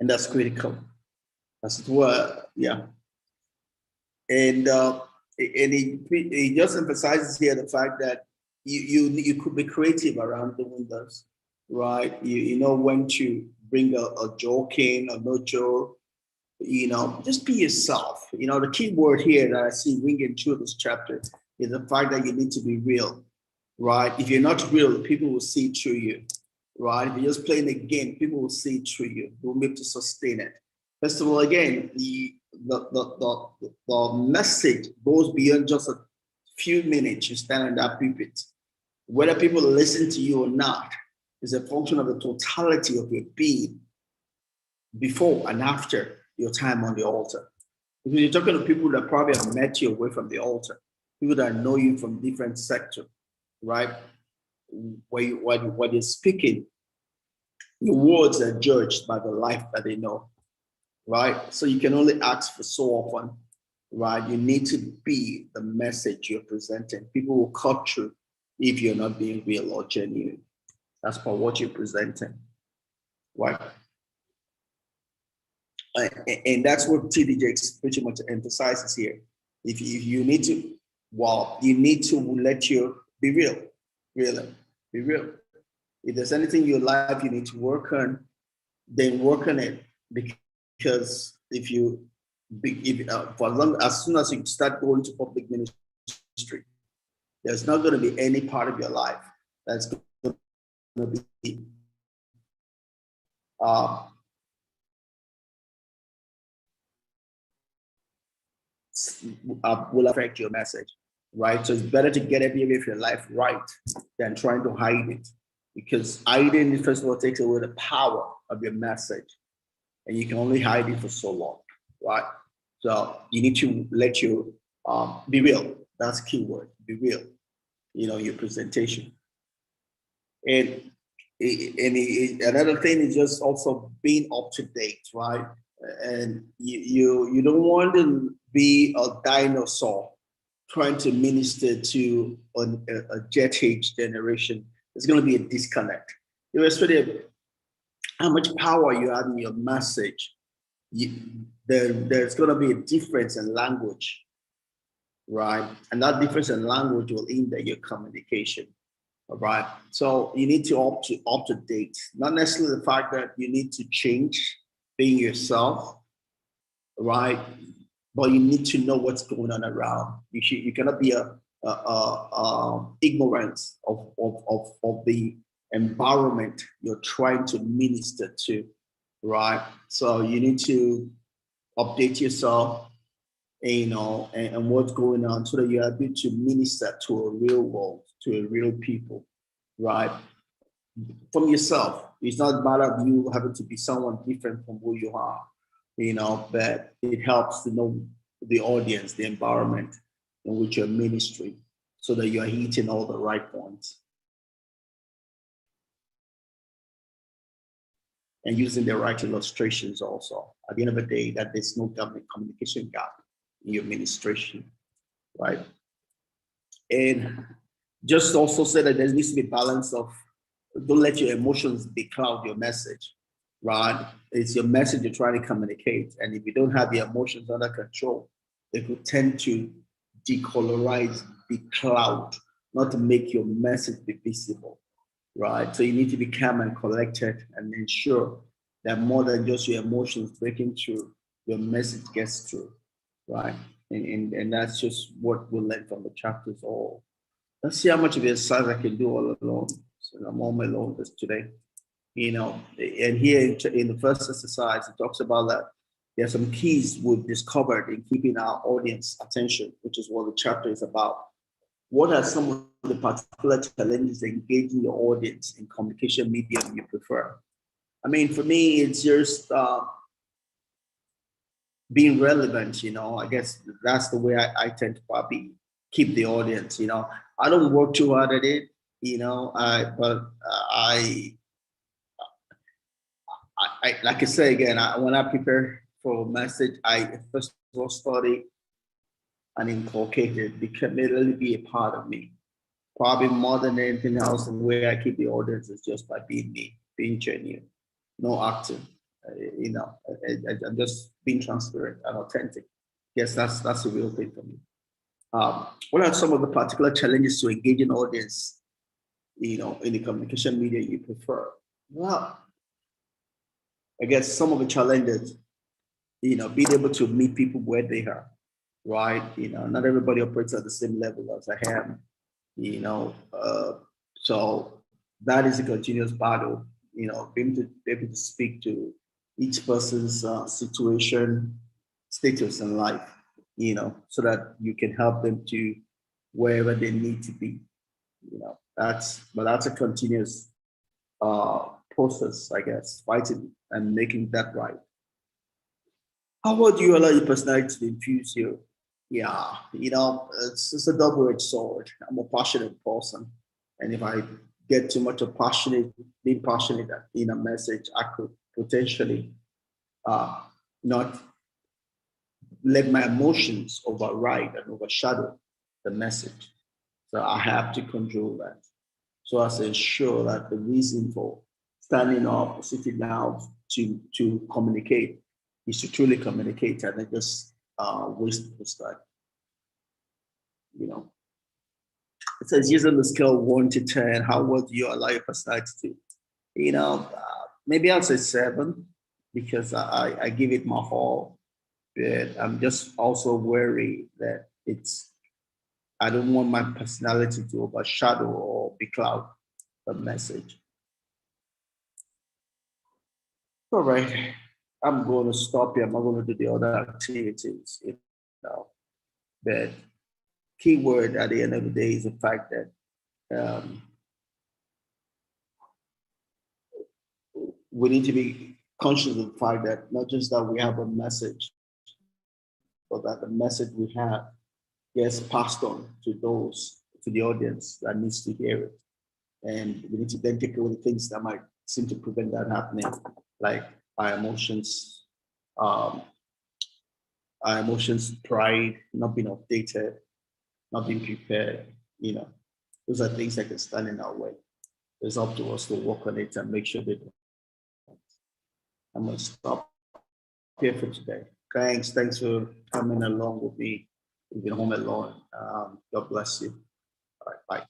and that's critical. As it were, yeah. And it just emphasizes here the fact that you could be creative around doing this, right? You know when to bring a joke in, a no joke, just be yourself. The key word here that I see ringing through this chapter is the fact that you need to be real, right? If you're not real, people will see through you, right? If you're just playing a game, people will see through you. You won't be able to sustain it. First of all, again, the message goes beyond just a few minutes you stand in that pulpit. Whether people listen to you or not is a function of the totality of your being before and after your time on the altar. Because you're talking to people that probably have met you away from the altar, people that know you from different sectors, right? When you're speaking, your words are judged by the life that they know, right? So you can only ask for so often, right? You need to be the message you're presenting. People will cut through if you're not being real or genuine. That's for what you're presenting, right? And that's what TDJ pretty much emphasizes here. If you need to, you need to let you be real, really, be real. If there's anything in your life you need to work on, then work on it. Because as soon as you start going to public ministry, there's not going to be any part of your life that's going to be will affect your message, right? So it's better to get every area of your life right than trying to hide it, because hiding, first of all, takes away the power of your message, and you can only hide it for so long, right? So you need to let you be real. That's key word, be real. Your presentation, and another thing is just also being up to date, right? And you don't want to be a dinosaur trying to minister to a jet age generation. There's going to be a disconnect. Irrespective of how much power you have in your message, there's going to be a difference in language, right? And that difference in language will hinder your communication. All right. So you need to up to date, not necessarily the fact that you need to change being yourself, right? But you need to know what's going on around. You cannot be ignorant of the environment you're trying to minister to, right? So you need to update yourself, and what's going on, so that you're able to minister to a real world, to a real people, right? From yourself. It's not a matter of you having to be someone different from who you are, but it helps to know the audience, the environment in which you're ministering, so that you're hitting all the right points and using the right illustrations also. At the end of the day, that there's no communication gap in your administration, right? And just also say that there needs to be balance of, don't let your emotions becloud your message, right? It's your message you're trying to communicate. And if you don't have your emotions under control, they could tend to decolorize, becloud, not to make your message be visible, right? So you need to be calm and collected and ensure that more than just your emotions breaking through, your message gets through, right? And that's just what we learn from the chapters all. Let's see how much of the exercise I can do all alone. So I'm all alone this today. And here in the first exercise, it talks about that there are some keys we've discovered in keeping our audience attention, which is what the chapter is about. What are some of the particular challenges engaging your audience in communication medium you prefer? I mean, for me, it's just being relevant. I guess that's the way I tend to probably keep the audience. I don't work too hard at it, but I like I say again, when I prepare for a message, I first of all study and inculcate it, because it really be a part of me. Probably more than anything else, and the way I keep the audience is just by being me, being genuine, no acting. I'm just being transparent and authentic. Yes, that's the real thing for me. What are some of the particular challenges to engage an audience, in the communication media you prefer? Well, I guess some of the challenges, being able to meet people where they are, right? Not everybody operates at the same level as I am, you know. So that is a continuous battle, be able to speak to each person's situation, status in life, so that you can help them to wherever they need to be. That's a continuous process, I guess, fighting and making that right. How would you allow your personality to infuse you? Yeah, it's a double-edged sword. I'm a passionate person, and if I get too much of being passionate in a message, I could potentially uh, not let my emotions override and overshadow the message. So I have to control that. So as to ensure that the reason for standing up, sitting down to communicate is to truly communicate and not just waste people's time. You know, it says using the scale 1 to 10, how well do you allow your personality to? Maybe I'll say 7 because I give it my all. But I'm just also wary that I don't want my personality to overshadow or becloud the message. All right. I'm going to stop here. I'm not going to do the other activities, But key word at the end of the day is the fact that we need to be conscious of the fact that not just that we have a message, but that the message we have gets passed on to the audience that needs to hear it. And we need to then take away the things that might seem to prevent that happening, like our emotions, um, pride, not being updated, not being prepared. Those are things that can stand in our way. It's up to us to work on it and make sure that I'm going to stop here for today. Thanks for coming along with me. You've been home alone. God bless you. All right, bye.